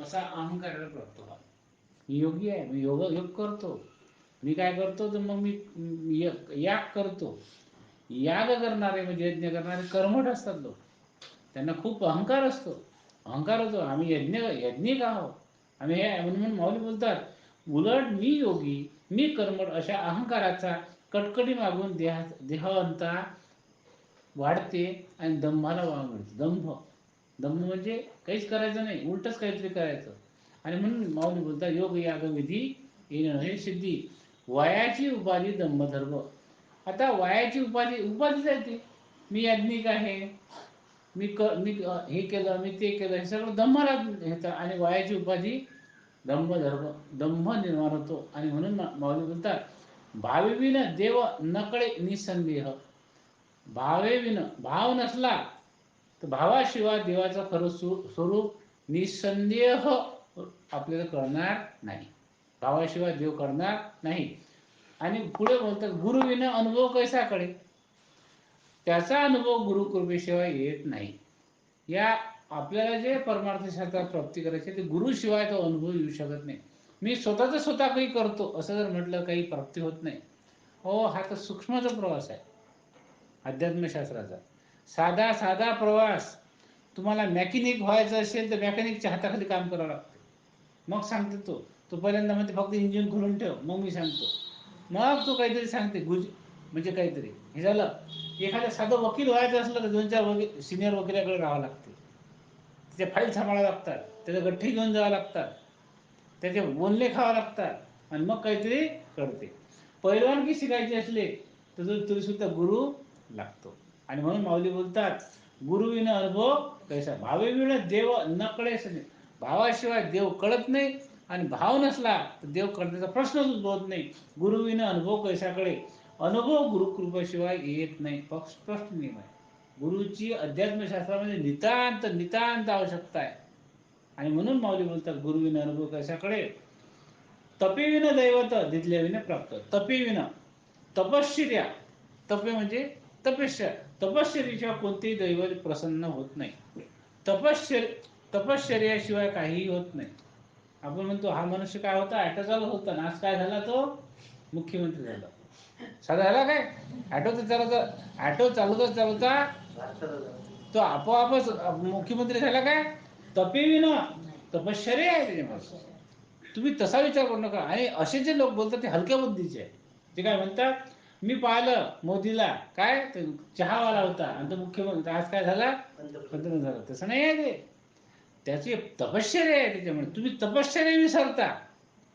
असा अहंकाराला प्राप्त व्हा. मी योगी आहे, मी योग करतो, मी काय करतो तर मग मी याग करतो. याग करणारे म्हणजे यज्ञ करणारे कर्मठ असतात लोक, त्यांना खूप अहंकार असतो, अहंकार होतो आम्ही यज्ञिक आहोत आम्ही हे. म्हणून माऊली बोलतात उलट मी योगी, मी कर्मठ अशा अहंकाराचा कटकटी मागून देहांता वाढते आणि दंभाला वाव मिळते. दंभ म्हणजे काहीच करायचं नाही, उलटच काहीतरी करायचं. आणि म्हणून माऊली बोलतात योग याग विधी येणं हे सिद्धी, वयाची उपाधी दंभधर्म. आता वयाची उपाधीच आहे ती. मी याज्ञिक आहे, मी हे केलं, मी ते केलं, हे सगळं दंभाला घेतं आणि वयाची उपाधी दंभ निर्माण होतो. आणि म्हणून माऊली बोलतात भाविविन देव नकळे निसंदेह. भाव नसला तर भावाशिवाय देवाचं खरं स्वरूप निसंदेह आपल्याला कळणार नाही, भावाशिवाय देव कळणार नाही. आणि पुढे बोलतात गुरुविना अनुभव कैसा कळे, त्याचा अनुभव गुरु कृपेशिवाय येत नाही. या आपल्याला जे परमार्थ शास्त्रात प्राप्ती करायची ते गुरुशिवाय तो अनुभव येऊ शकत नाही. मी स्वतः काही करतो असं जर म्हटलं काही प्राप्ती होत नाही. हो, हा तर सूक्ष्मचा प्रवास आहे अध्यात्मशास्त्राचा. साधा प्रवास. तुम्हाला मॅकॅनिक व्हायचं असेल तर मॅकॅनिकच्या हाताखाली काम करावं लागतं. मग सांगते तो पहिल्यांदा म्हणते फक्त इंजिन खोलून ठेव, मग मी सांगतो. मग तो काहीतरी सांगते म्हणजे काहीतरी हे झालं. एखाद्या साधं वकील व्हायचं असलं तर 2-4 सिनियर वकिलाकडे राहावं लागते, त्याच्या फाईल सांभाळावं लागतात, त्याचे गठ्ठे घेऊन जावं लागतात, त्याचे बोलणे खावं लागतात आणि मग काहीतरी कळते. पैलवानगी शिकायची असले तर तरी सुद्धा गुरु लागतो. आणि म्हणून माऊली बोलतात गुरुविन अनुभव कैसा, भावेविण देव न कळेस नाही. भावाशिवाय देव कळत नाही आणि भाव नसला तर देव कळण्याचा प्रश्नच उद्भवत नाही. गुरुविन अनुभव कैसा कळे, अनुभव गुरुकृपेशिवाय येत नाही. स्पष्ट नियम आहे. गुरुची अध्यात्मशास्त्रामध्ये नितांत आवश्यकता आहे. आणि म्हणून माऊली बोलतात गुरुविन अनुभव कैसा कळे, तपेविन दैवत दिदल्याविन प्राप्त. तपेविन तपश्चर्या, तपे म्हणजे तपश्चर्याशिवाय कोणतेही दैवत प्रसन्न होत नाही. तपश्चर्याशिवाय काहीही होत नाही. आपण म्हणतो हा मनुष्य काय होता, ॲटो चालवत होता, आज काय झाला, तो मुख्यमंत्री झाला. साधा झाला काय, ॲटो चालवता तो आपोआपच मुख्यमंत्री झाला काय. तपेविन तपश्चर्या आहे त्याच्यामध्ये. तुम्ही तसा विचार करू नका. आणि असे जे लोक बोलतात ते हलक्या बुद्धीचे आहे. ते काय म्हणतात, मी पाहिलं मोदीला काय चहावाला होता आणि तो मुख्यमंत्री, आज काय झाला, पंतप्रधान झाला. तसं नाही आहे ते, त्याची तपश्चर्या आहे त्याच्यामुळे. तुम्ही तपश्चर्या विसरता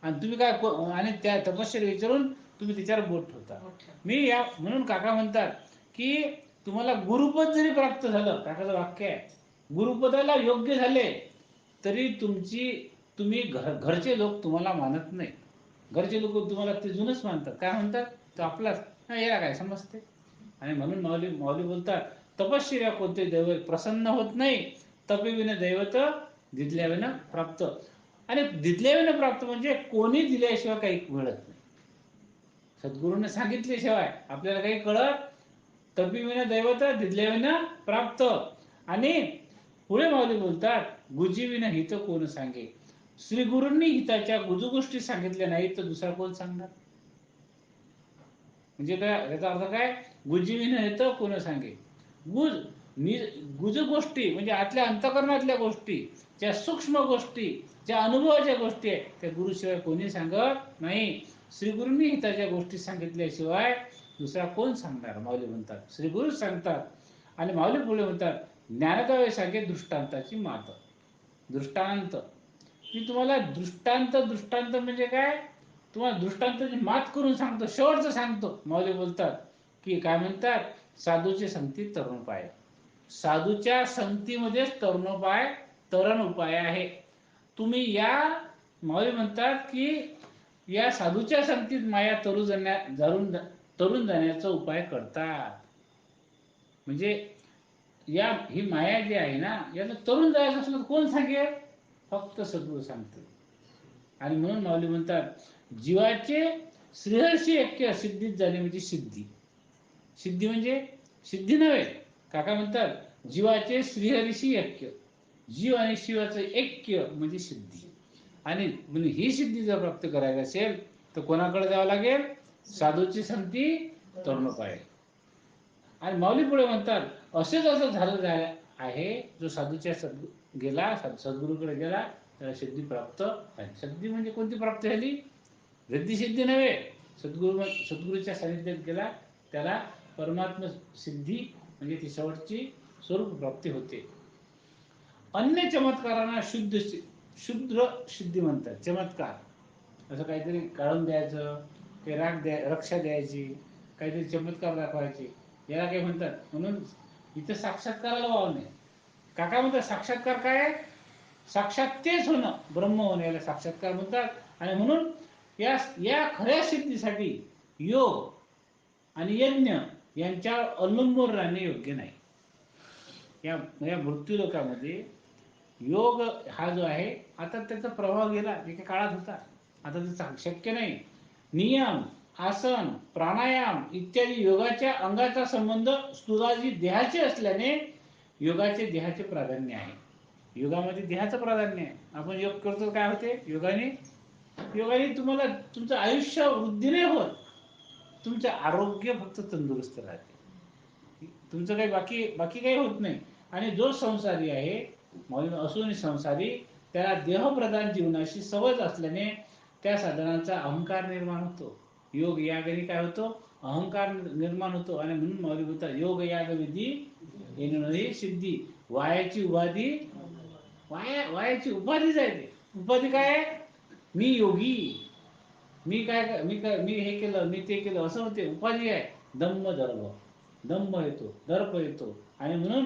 आणि तुम्ही काय आणि त्या तपश्चर्या विचारून तुम्ही त्याच्यावर बोट ठेवता. म्हणून काका म्हणतात की तुम्हाला गुरुपद जरी प्राप्त झालं, काकाचं वाक्य आहे, गुरुपदाला योग्य झाले तरी तुम्ही घरचे लोक तुम्हाला मानत नाही. घरचे लोक तुम्हाला ते जुनच मानतात. काय म्हणतात, तो आपलाच, याला काय समजते. आणि म्हणून माऊली बोलतात तपश्चर्या कोणते दैवत प्रसन्न होत नाही. तपेविन दैवत दिदल्याविन प्राप्त. आणि दिदल्याविन प्राप्त म्हणजे कोणी दिल्याशिवाय काही मिळत नाही. सद्गुरूने सांगितल्याशिवाय आपल्याला काही कळत. तपेविन दैवत दिदल्याविन प्राप्त. आणि पुढे माऊली बोलतात गुजीविन हित कोण सांगे. श्री गुरूंनी हिताच्या गोष्टी सांगितल्या नाही तर दुसरा कोण सांगणार. म्हणजे काय, याचा अर्थ काय, गुजीविन हित कोण सांगे. गुज गोष्टी म्हणजे आतल्या अंतकरणातल्या गोष्टी, ज्या सूक्ष्म गोष्टी, ज्या अनुभवाच्या गोष्टी आहेत, त्या गुरुशिवाय कोणी सांगत नाही. श्री गुरूंनी हिताच्या गोष्टी सांगितल्याशिवाय दुसरा कोण सांगणार. माऊली म्हणतात श्री गुरु सांगतात. आणि माऊली पुढे म्हणतात ज्ञानदावे सांगे दृष्टांताची मात. दृष्टांत, मी तुम्हाला दृष्टांत म्हणजे काय, तुम्हाला दृष्टांताची मात करून सांगतो, शेवटचं सांगतो. माऊली बोलतात की काय म्हणतात, साधूची संगती तरुण उपाय. साधूच्या संगतीमध्येच तरुण उपाय आहे. तुम्ही या माऊली म्हणतात की या साधूच्या संगतीत माया तरुण जाण्याचा उपाय करतात. म्हणजे ही माया जी आहे ना, याला तरुण जायचं असलं तर कोण सांगेल, फक्त सद्गुरू सांगते. आणि म्हणून माऊली म्हणतात जीवाचे श्रीहर्षी ऐक्य सिद्धीत झाले म्हणजे सिद्धी म्हणजे सिद्धी नव्हे. काका म्हणतात जीवाचे श्रीहरीशी ऐक्य. जीव आणि शिवाचं ऐक्य म्हणजे सिद्धी. आणि म्हणजे ही सिद्धी जर प्राप्त करायची असेल तर कोणाकडे जावं लागेल? साधूची संगती तरुण पाहिजे. आणि माऊली पुढे म्हणतात असेच असं झालं आहे, जो साधूच्या गेला, सद्गुरूकडे गेला त्याला सिद्धी प्राप्त झाली. सिद्धी म्हणजे कोणती प्राप्त झाली? रिद्धी सिद्धी नव्हे. सद्गुरूच्या सानिध्यात गेला त्याला परमात्मा सिद्धी म्हणजे ती शेवटची स्वरूप प्राप्ती होते. अन्य चमत्कारांना शुद्र सिद्धी म्हणतात. चमत्कार असं काहीतरी काढून द्यायचं, काही रक्षा द्यायची, काहीतरी चमत्कार दाखवायचे, याला काय म्हणतात. म्हणून इथं साक्षात्काराला वाव नाही. काका म्हणतात साक्षात्कार काय? साक्षात तेच होणं, ब्रह्म होणं, याला साक्षात्कार म्हणतात. आणि म्हणून या खऱ्या सिद्धीसाठी योग आणि यज्ञ यांच्यावर अवलंबून राहणे योग्य नाही. या मृत्यू लोकामध्ये योग हा जो आहे, आता त्याचा प्रभाव गेला, एका काळात होता, आता ते शक्य नाही. नियम, आसन, प्राणायाम इत्यादी योगाच्या अंगाचा संबंध स्थूलाजी देहाचे असल्याने योगाचे देहाचे प्राधान्य आहे. योगामध्ये देहाचं प्राधान्य आहे. आपण योग करतो, काय होते योगाने? तुम्हाला तुमचं आयुष्य वृद्धी नाही होत, तुमचं आरोग्य फक्त तंदुरुस्त राहते, तुमचं काही बाकी काही होत नाही. आणि जो संसारी आहे, असून संसारी, त्याला देहप्रधान जीवनाशी सवय असल्याने त्या साधनांचा अहंकार निर्माण होतो. योग यागाने काय होतो? अहंकार निर्माण होतो. आणि म्हणून माऊली बोलतात योग याग विधी येणे सिद्धी. वायाची उपाधी जायते. उपाधी काय आहे? मी योगी, मी हे केलं, मी ते केलं, असं होते. उपाधी आहे दंभ येतो, दर्प येतो. आणि म्हणून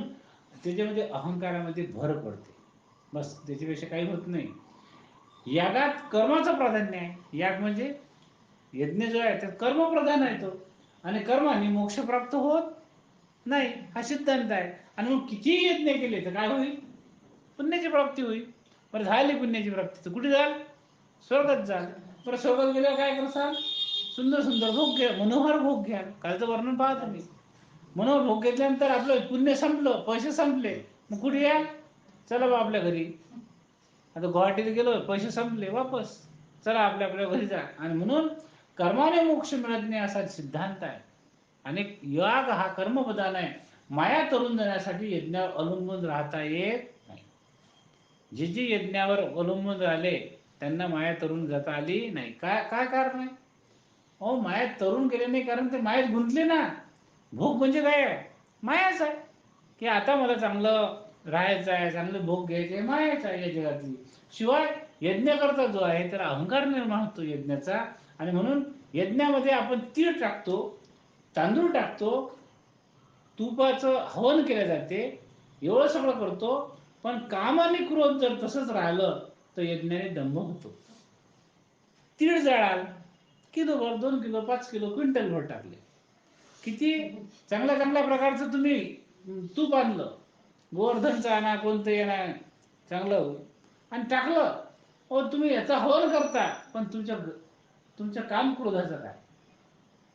त्याच्यामध्ये अहंकारामध्ये भर पडते. बस, त्याच्यापेक्षा काही होत नाही. यागात कर्माचं प्राधान्य आहे. याग म्हणजे यज्ञ जो आहे त्यात कर्मप्रधान आहे तो. आणि कर्माने मोक्ष प्राप्त होत नाही, हा सिद्धांत आहे. आणि मग कितीही यज्ञ केले तर काय होईल? पुण्याची प्राप्ती होईल. बरं, झाली पुण्याची प्राप्ती तर कुठे जाल? स्वर्गात जाल. बरं, स्वर्गात गेल्यावर काय करसाल? सुंदर सुंदर भोग घ्या, मनोहर भोग घ्या. कालचं वर्णन पहा तुम्ही. मनोहर भोग घेतल्यानंतर आपलं पुण्य संपलं, पैसे संपले, मग कुठे या? चला बा आपल्या घरी. आता गुवाहाटीला गेलो, पैसे संपले, वापस चला आपल्या घरी जा. आणि म्हणून कर्माने मोक्ष मिळत नाही असा सिद्धांत आहे. आणि याग हा कर्मप्रधान आहे. माया तरुण जाण्यासाठी यज्ञावर अवलंबून राहता येत नाही. जे यज्ञावर अवलंबून राहिले त्यांना माया तरुण जाता आली नाही. काय कारण आहे? मायात तरुण गेले नाही, कारण ते मायात गुंतले ना. भोग म्हणजे काय आहे? मायाच आहे. की आता मला चांगलं राहायचं आहे, चांगले भोग घ्यायचे, मायाच आहे या जगातली. शिवाय यज्ञ करता जो आहे त्याला अहंकार निर्माण होतो यज्ञाचा. आणि म्हणून यज्ञामध्ये आपण तीळ टाकतो, तांदूळ टाकतो, तुपाचं हवन केले जाते, एवढं सगळं करतो. पण काम आणि क्रोध जर तसंच राहिलं तर यज्ञाने दंभ होतो. तीळ जाळाल, किलोभर, 2 किलो, 5 किलो, क्विंटलभर टाकले, किती चांगल्या चांगल्या प्रकारचं तुम्ही तूप आणलं, गोवर्धनचं आणा, कोणतं येणार चांगलं, आणि टाकलं. तुम्ही याचा हवन करता, पण तुमच्या काम क्रोधाचं काय?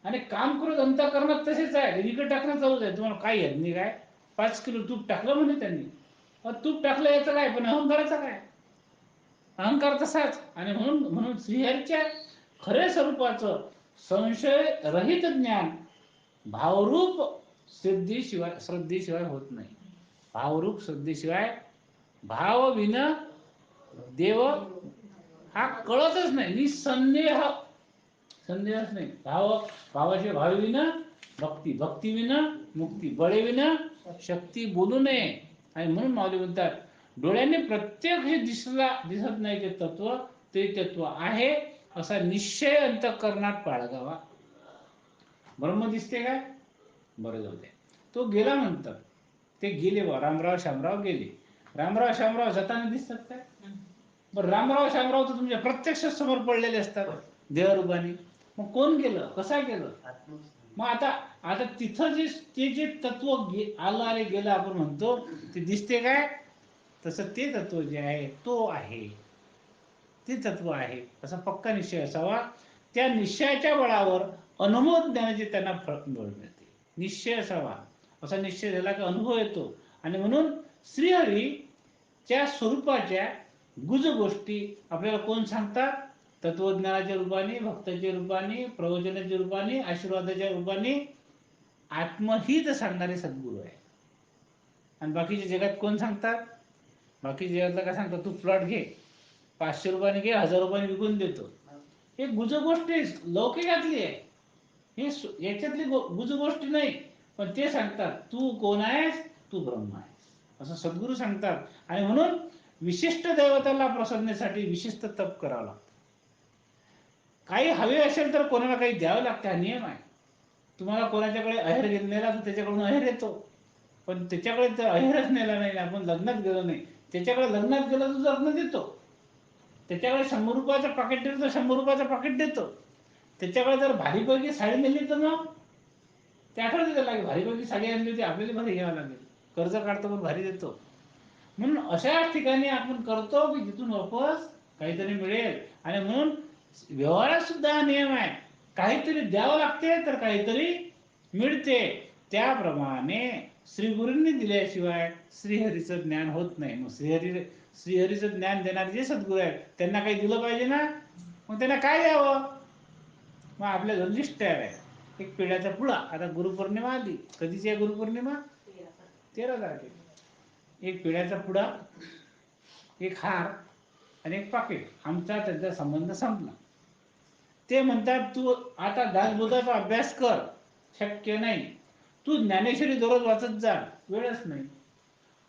आणि काम क्रोध अंतःकरणात तसेच आहे, इकडे टाकणं चालूच आहे. तुम्हाला काय यज्ञ काय? 5 किलो तूप टाकलं म्हणे त्यांनी. तूप टाकलं याचं काय, पण अहंकाराचं काय? अहंकार तसाच. आणि म्हणून श्रीहरीच्या खऱ्या स्वरूपाचं संशय रहित ज्ञान भावरूप श्रद्धेशिवाय होत नाही. भावरूप श्रद्धेशिवाय, भाव विन देव हा कळतच नाही. संदेहच नाही. भावाशिवाय भावी भक्ती विना मुक्ती, बळे विना शक्ती बोलू नये. आणि म्हणून माऊली म्हणतात डोळ्याने प्रत्येक हे दिसत नाही ते तत्व आहे असा निश्चय अंतःकरणात बाळगावा. ब्रह्म दिसते काय? बरं, जाऊ दे, तो गेला म्हणतात. ते गेले बा, रामराव शामराव गेले. रामराव शामराव जाताना दिसतात काय? बरं, रामराव शामराव तर तुमच्या प्रत्यक्ष समोर पडलेले असतात देहरूपाने. मग कोण गेलं, कसा गेलं? मग आता तिथं जे तत्व आलं गेलं आपण म्हणतो, ते दिसते काय? तसं ते तत्व जे आहे तो आहे, ते तत्व आहे असा पक्का निश्चय असावा. त्या निश्चयाच्या बळावर अनुभव ज्ञानाचे त्यांना फळ मिळते. निश्चय असावा, असा निश्चय झाला की अनुभव येतो. आणि म्हणून श्रीहरी च्या स्वरूपाच्या गुज गोष्टी आपल्याला कोण सांगतात? तत्वज्ञानाच्या रूपाने, भक्ताच्या रूपाने, प्रवचनाच्या रूपाने, आशीर्वादाच्या रूपाने आत्महित सांगणारे सद्गुरू आहे. आणि बाकीच्या जगात कोण सांगतात? बाकी जगातला काय सांगतात? तू प्लॉट घे, 500 रुपयाने घे, 1000 रुपयाने विकून देतो. हे गुज गोष्टी लौकिकातली आहे. हे याच्यातली गुज गोष्टी नाही. पण ते सांगतात तू कोण आहेस? तू ब्रह्म आहेस, असं सद्गुरू सांगतात. आणि म्हणून विशिष्ट दैवताला प्रसन्नेसाठी विशिष्ट तप करावं लागतं. काही हवे असेल तर कोणाला काही द्यावं लागतं, हा नियम आहे. तुम्हाला कोणाच्याकडे अहेर नेला तर त्याच्याकडून अहेर येतो. पण त्याच्याकडे तर अहेरच नेला नाही, आपण लग्नात गेलो नाही, त्याच्याकडे लग्नात गेलो तर लग्न देतो. त्याच्याकडे 100 रुपयाचं पाकिट देतो तर 100 रुपयाचं पाकिट देतो. त्याच्याकडे जर भारीपैकी साडी नेली तर मग ते आठवते त्याला की भारीपैकी साडी आणली होती, आपल्याला भारी घ्यावं लागेल. कर्ज काढतो पण भारी देतो. म्हणून अशा ठिकाणी आपण करतो की जिथून वापस काहीतरी मिळेल. आणि म्हणून व्यवहारात सुद्धा हा नियम आहे, काहीतरी द्यावं लागते तर काहीतरी मिळते. त्याप्रमाणे श्रीगुरूंनी दिल्याशिवाय श्रीहरीचं ज्ञान होत नाही. मग श्रीहरीचं ज्ञान देणारे जे सद्गुरू आहेत त्यांना काही दिलं पाहिजे ना. मग त्यांना काय द्यावं? मग आपल्या दोन लिस्ट तयार आहे. एक पेढ्याचा पुडा. आता गुरुपौर्णिमा आली. कधीची आहे गुरुपौर्णिमा? 13 तारखेला. एक पेढ्याचा पुडा, एक हार आणि एक पाकिट. आमचा त्यांचा संबंध संपला. ते म्हणतात तू आता दासबोधाचा अभ्यास कर. शक्य नाही. तू ज्ञानेश्वरी दररोज वाचत जा. वेळच नाही.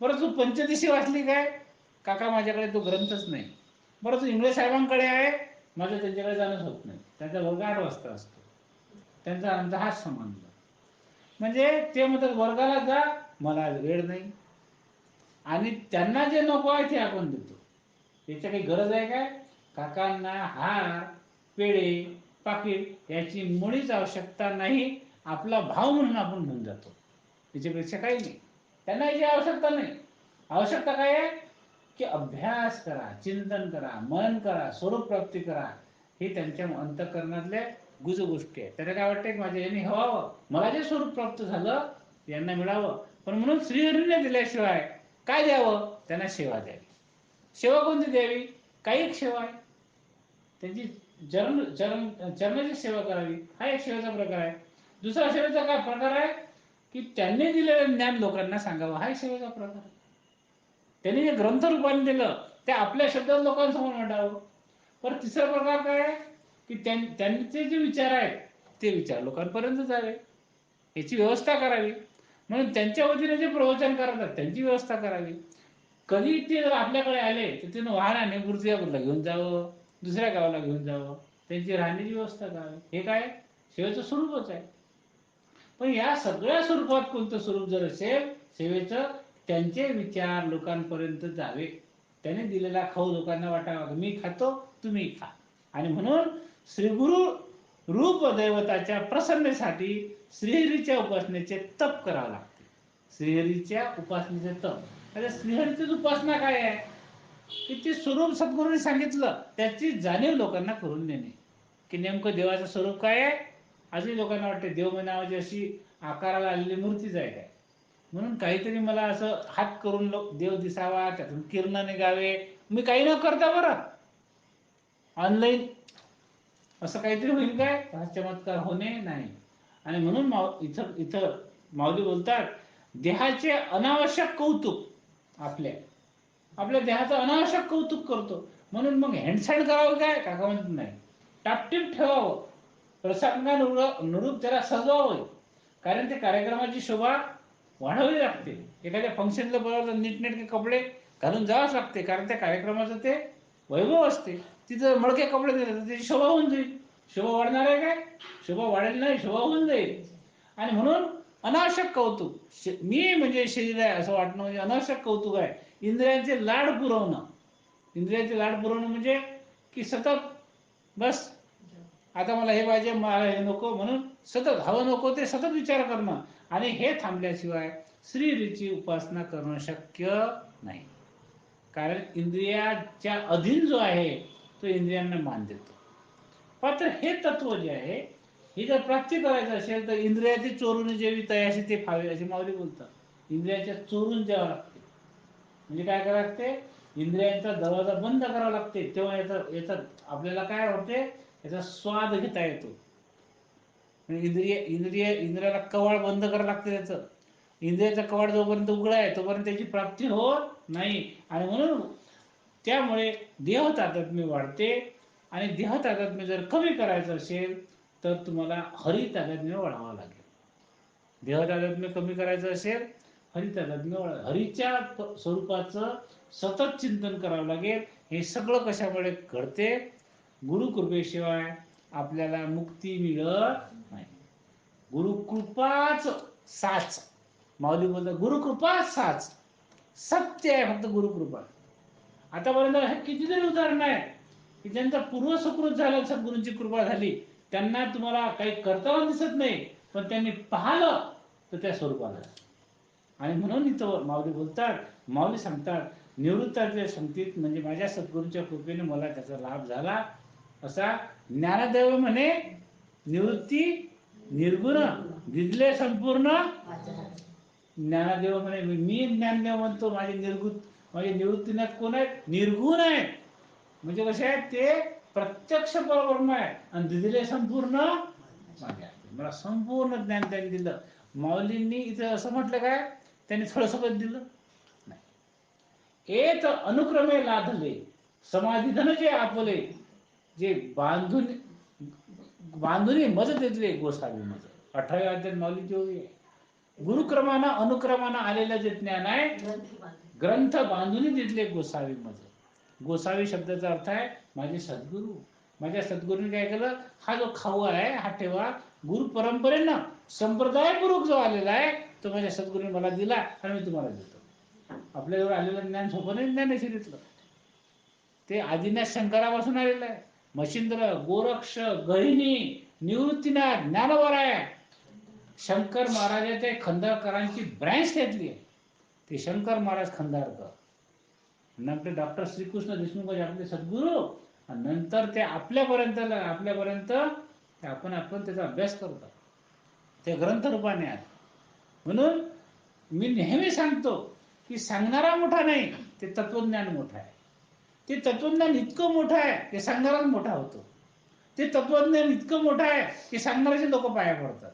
बरं तू पंचदशी वाचली काय? काका माझ्याकडे तो ग्रंथच नाही. बरं तू इंगळे साहेबांकडे आहे? माझं त्यांच्याकडे जाणंच होत नाही. त्यांचा वर्ग 8 वाजता असतो. त्यांचा आमचा हाच संबंध. म्हणजे ते म्हणतात वर्गाला जा, मला आज वेळ नाही. आणि त्यांना जे नको आहे ते आपण देतो. याची काही गरज आहे काय? काकांना हार, पेढे, पाकिट याची मुळीच आवश्यकता नाही. आपला भाव म्हणून आपण घेऊन जातो, त्याच्यापेक्षा काही नाही. त्यांना याची आवश्यकता नाही. आवश्यकता काय आहे की अभ्यास करा, चिंतन करा, मनन करा, स्वरूप प्राप्ती करा. हे त्यांच्या अंतःकरणातल्या गुज गोष्टी आहेत. त्यांना काय वाटतं की माझ्या यांनी हवावं, मला जे स्वरूप प्राप्त झालं यांना मिळावं. पण म्हणून श्रीहरीने दिल्याशिवाय काय द्यावं? त्यांना सेवा द्यावी. सेवा कोणती द्यावी? काही एक सेवा आहे. त्यांची चरणाची सेवा करावी, हा एक सेवेचा प्रकार आहे. दुसरा सेवेचा काय प्रकार आहे की त्यांनी दिलेलं ज्ञान लोकांना सांगावं, हा एक सेवेचा प्रकार आहे. त्यांनी जे ग्रंथ रूपाने दिलं ते आपल्या शब्दात लोकांसमोर मांडावं. पण तिसरा प्रकार काय आहे की त्यांचे जे विचार आहेत ते विचार लोकांपर्यंत जावे, याची व्यवस्था करावी. म्हणून त्यांच्या वतीने जे प्रवचन करतात त्यांची व्यवस्था करावी. कधी ते आपल्याकडे आले तर त्यानं वाहनाने मूर्तिजापूरला घेऊन जावं, दुसऱ्या गावाला घेऊन जावं, त्यांची राहण्याची व्यवस्था करावी. हे काय सेवेचं स्वरूपच आहे. पण या सगळ्या स्वरूपात कोणतं स्वरूप जर असेल सेवेचं, त्यांचे विचार लोकांपर्यंत जावे, त्याने दिलेला खाऊ लोकांना वाटावा, मी खातो तुम्ही खा. आणि म्हणून श्रीगुरु रूप दैवताच्या प्रसन्नेसाठी श्रीहरीच्या उपासनेचे तप करावे लागते. श्रीहरीच्या उपासनेचे तप. आता श्रीहरीची उपासना काय आहे की ते स्वरूप सद्गुरूंनी सांगितलं त्याची जाणीव लोकांना करून देणे. की नेमकं देवाचं स्वरूप काय आहे. अजूनही लोकांना वाटते देव नावाची अशी आकाराला आलेली मूर्तीच आहे काय. म्हणून काहीतरी मला असं हात करून देव दिसावा, त्यातून किरण निघावे, मी काही न करता बरं ऑनलाईन असं काहीतरी होईल काय, हा चमत्कार होणे नाही. आणि म्हणून इथं इथं माऊली बोलतात देहाचे अनावश्यक कौतुक, आपल्या आपल्या देहाचं अनावश्यक कौतुक करतो. म्हणून मग हँडसँड करावं काय, काका म्हणत नाही, टापटीप ठेवावं, प्रसंगानुरूप त्याला सजवावं. कारण ते कार्यक्रमाची शोभा वाढवावी लागते. एखाद्या फंक्शनला बोलावलं नीटनेटके कपडे घालून जावंच लागते, कारण त्या कार्यक्रमाचं ते वैभव असते. तिथं मळके कपडे दिले तर त्याची शोभा होऊन जाईल. शोभा वाढणार आहे काय? शोभा वाढेल नाही, शोभा होऊन जाईल. आणि म्हणून अनावश्यक कौतुक, मी म्हणजे शरीर आहे असं वाटणं म्हणजे अनावश्यक कौतुक आहे. इंद्रियांचे लाड पुरवणं. इंद्रियांचे लाड पुरवणं म्हणजे की सतत बस आता मला हे पाहिजे, मला हे नको, म्हणून सतत हवं नको ते सतत विचार करणं. आणि हे थांबल्याशिवाय श्रीहरीची उपासना करणं शक्य नाही. कारण इंद्रियाच्या अधीन जो आहे तो इंद्रियांना मान देतो. मात्र हे तत्व जे आहे हे जर प्राप्ती करायचं असेल तर इंद्रियाची चोरून जेवी तयाशी ते फावे, असे माऊली बोलतात. इंद्रियाच्या चोरून जेवा लागते. म्हणजे काय करावं लागते, इंद्रियांचा दरवाजा बंद करावा लागते, तेव्हा याचा याचा आपल्याला काय होते, याचा स्वाद घेता येतो. इंद्रियाला कवाड बंद करावं लागते त्याचं. इंद्रियाचा कवाड जोपर्यंत उघडा आहे तोपर्यंत त्याची प्राप्ती होत नाही. आणि म्हणून त्यामुळे देह तादात्म्य वाढते. आणि देह तादात्म्य जर कमी करायचं असेल तर तुम्हाला हरी तादात्म्य वाढवावं लागेल. देह तादात्म्य कमी करायचं असेल, हरी तादात्म्य हरीच्या स्वरूपाचं सतत चिंतन करावं लागेल. हे सगळं कशामुळे घडते, गुरुकृपेशिवाय आपल्याला मुक्ती मिळत नाही. गुरुकृपाच साच, माऊली बोलतात गुरुकृपाच साच, सत्य आहे फक्त गुरुकृपा. आतापर्यंत कितीतरी उदाहरण आहे की ज्यांचा पूर्व सुकृत झालं, सद्गुरूंची कृपा झाली, त्यांना तुम्हाला काही करताना दिसत नाही, पण त्यांनी पाहिलं तर त्या स्वरूपाला. आणि म्हणून इथं माऊली बोलतात, माऊली सांगतात, निवृत्ताच्या संगतीत म्हणजे माझ्या सद्गुरूंच्या कृपेने मला त्याचा लाभ झाला. असा ज्ञानदेव म्हणे, निवृत्ती निर्गुण दिदले संपूर्ण. ज्ञानदेव म्हणे मी ज्ञानदेव म्हणतो, माझे निवृत्तीनाथ कोण आहेत, निर्गुण आहेत. म्हणजे कसे आहेत ते, प्रत्यक्ष परब्रह्म आहे. आणि दिदले संपूर्ण माझ्या, मला संपूर्ण ज्ञान त्यांनी दिलं. माऊलींनी इथं असं म्हटलं काय, त्यांनी थोडंसं दिलं नाही. एक अनुक्रमे लादले समाधी धन जे आपले, जे बांधून मज देतले गोसावी मज. 18व्या अध्यायात माऊलीची ओळी आहे. गुरुक्रमानं अनुक्रमानं आलेलं जे ज्ञान आहे, ग्रंथ बांधून दिले गोसावी मज. गोसावी शब्दाचा अर्थ आहे माझे सद्गुरू. माझ्या सद्गुरूने काय केलं, हा जो खाऊ आहे हा ठेवा, गुरु परंपरेनं संप्रदायपूर्वक जो आलेला आहे तो माझ्या सद्गुरूने मला दिला आणि मी तुम्हाला देतो. आपल्याजवळ आलेलं ज्ञान सोपं नाही ज्ञानेश्वरीतलं. ते आदिनाथ शंकरापासून आलेलं आहे. मच्छिंद्र, गोरक्ष, गहिनी, निवृत्तीनाथ, ज्ञानवराय, शंकर महाराजाच्या खंडारकरांची ब्रँच घेतली आहे. ते शंकर महाराज खंडारकर, नंतर डॉक्टर श्रीकृष्ण देशमुख आपले सद्गुरू, आणि नंतर ते आपल्यापर्यंत आपण त्याचा अभ्यास करतो, ते ग्रंथ रूपाने आहे. म्हणून मी नेहमी सांगतो की सांगणारा मोठा नाही, ते तत्वज्ञान मोठा आहे. ते तत्वज्ञान इतकं मोठं आहे ते सांगणाराच मोठा होतो. ते तत्वज्ञान इतकं मोठं आहे की सांगणाऱ्याचे लोक पाया पडतात.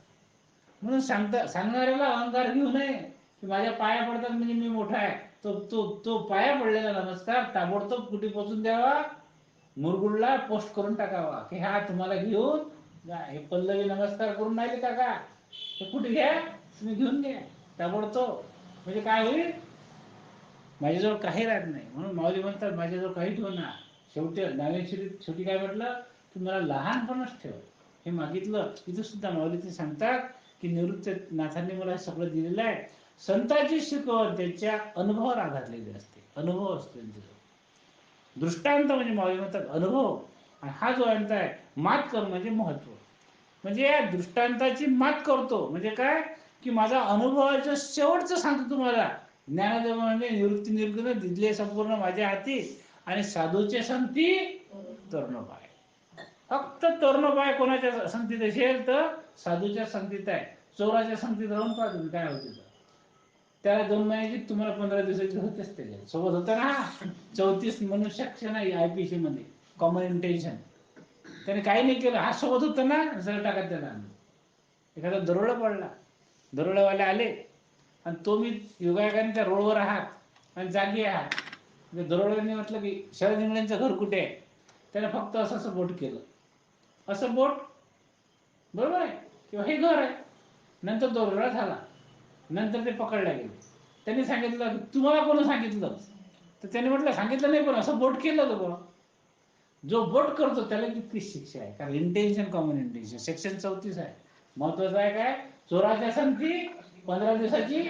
म्हणून सांगणाऱ्याला अहंकार घेऊ नये की माझ्या पाया पडतात म्हणजे मी मोठा आहे. तो पाया पडलेला नमस्कार ताबडतोब कुठे पोचून द्यावा, मुरगुडला पोस्ट करून टाकावा की हा तुम्हाला घेऊन हे पल्लवी नमस्कार करून राहिले काका, हे कुठे घ्या, तुम्ही घेऊन घ्या ताबडतोब. म्हणजे काय होईल, माझ्याजवळ काही राहत नाही. म्हणून माऊली म्हणतात माझ्याजवळ काही ठेव ना. शेवटी काय म्हटलं, तुम्हाला लहानपणच ठेव, हे मागितलं. इथं सुद्धा माऊली ते सांगतात की निवृत्तीनाथांनी मला सगळं दिलेलं आहे. संतांची शिकवण त्यांच्या अनुभवावर आधारलेली असते. अनुभव असतो त्यांच्याजवळ. दृष्टांत म्हणजे माऊली म्हणतात अनुभव. आणि हा जो अंत आहे मात कर म्हणजे महत्व. म्हणजे या दृष्टांताची मात करतो म्हणजे काय, की माझा अनुभवाचं शेवटचं सांगतो तुम्हाला. ज्ञानदेव म्हणजे निवृत्ती निर्गुण दिदले संपूर्ण माझ्या हाती, आणि साधूचे संगती तरुणोपाय. फक्त तरुणोपाय कोणाच्या संगतीत असेल तर साधूच्या संगतीत आहे. चोराच्या संगतीत राहून पहा तुम्ही काय होते. त्याला 2 महिन्याची, तुम्हाला 15 दिवसाची होतेच. त्याच्या सोबत होतं ना 34 मनुष्य क्षण IPC मध्ये कॉमन इंटेन्शन. त्याने काही नाही केलं, हा सोबत होतं ना, जर टाकत त्याला. एखादा दरोडा पडला, दरोडेवाले आले आणि तो मी योगायोगाने त्या रोडवर आहात आणि जागी आहात. दरोड्याने म्हटलं की शरद इंगळ्यांचं घर कुठे आहे, त्याने फक्त असं बोट केलं, असं बोट, बरोबर आहे किंवा हे घर आहे. नंतर दरोडा झाला, नंतर ते पकडले गेले. त्यांनी सांगितलं तुम्हाला कोण सांगितलं, तर त्याने म्हटलं सांगितलं नाही, पण असं बोट केलं होतं. जो बोट करतो त्याला किती शिक्षा आहे, कारण इंटेन्शन कॉमन इंटेन्शन सेक्शन 34 आहे. महत्वाचं आहे काय, चोराच्या संगती 15 दिवसाची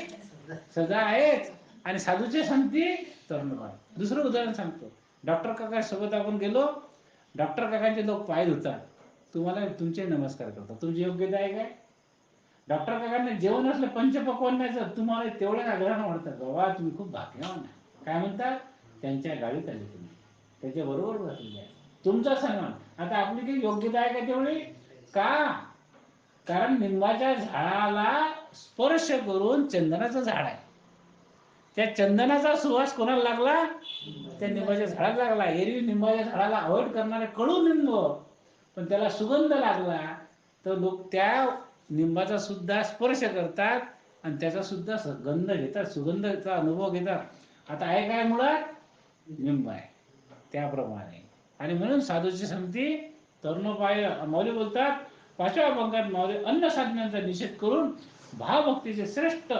सजा आहेच, आणि साधूच्या संगती तरुणोपाय. दुसरं उदाहरण सांगतो. डॉक्टर काका सोबत आपण गेलो, डॉक्टर काकांचे लोक पाय धुतात, तुम्हाला तुमचे नमस्कार करतात, तुमची योग्यता आहे काय. डॉक्टर काकांना जेवण असलं पंचपक्वान्नाचं, तुम्हाला तेवढ्या आग्रहानं म्हणतात बाबा तुम्ही खूप भाग्यवान आहे. काय म्हणतात, त्यांच्या गाडीत आले तुम्ही, त्याच्या बरोबर बसलेले आहे, तुमचा सन्मान. आता आपली काही योग्यता आहे का तेवढी का, कारण निंबाच्या झाडाला स्पर्श करून चंदनाचं झाड आहे. त्या चंदनाचा सुवास कोणाला लागला? त्या निंबाच्या झाडाला लागला. एरवी निंबाच्या झाडाला अवॉइड करणारे कडू निंब, पण त्याला सुगंध लागला तर लोक त्या निंबाचा सुद्धा स्पर्श करतात आणि त्याचा सुद्धा गंध घेतात, सुगंधाचा अनुभव घेतात. आता आहे काय मुळात? निंब आहे. त्याप्रमाणे आणि म्हणून साधूची संगती तरुणोपाय. माऊली बोलतात 5व्या अभंगात माऊली अन्न साधनांचा निषेध करून भावभक्तीचे श्रेष्ठ